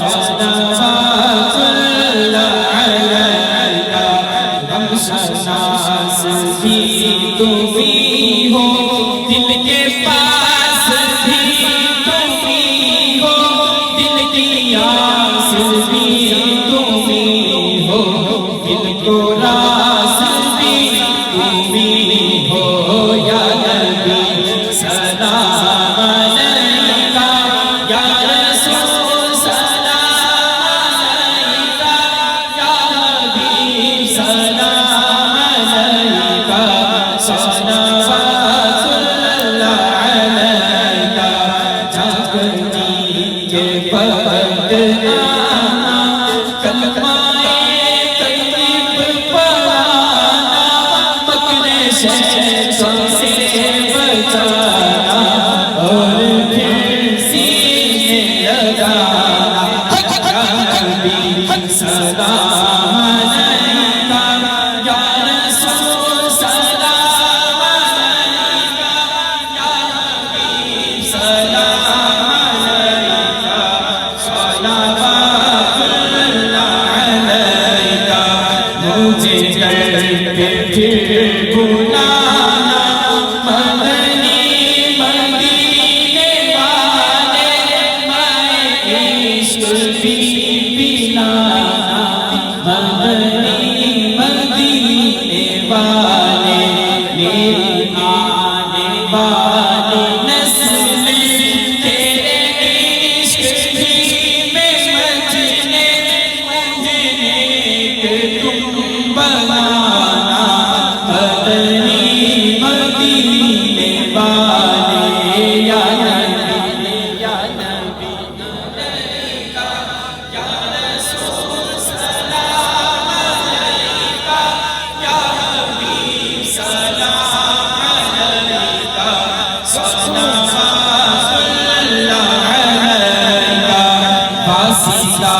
صلوات اللہ علیکہ غم شناس بھی تم ہی ہو دل کے پاس بھی تم ہی ہو دل کی آس بھی تم ہی ہو دل کو راس بھی تم ہی ہو یا نبی سلام علیکہ یا رسول سلام علیکہ یا حبیب سلام علیکہ صلوات اللہ علیکہ جاگتی کے وقت آنا کلمہ طیب پڑھانا مکر شیطان سے بچانا اور پھر سینے لگانا یا نبی سلام علیکہ یا رسول سلام علیکہ یا حبیب سلام علیکہ صلوات اللہ علیکہ مجھے کرتے پھر بلانا مدنی مدینے والے مائے عشق بھی پلانا مدنی مدینے والے میری آنے والی نسل تیرے عشق ہی میں مجنے کہ تم بنانا مدنی مدینے والے یا نبی یا نبی علیکہ یا رسول سلام علیکہ یا حبیب سلام علیکہ صلوات اللہ علیکہ واسطہ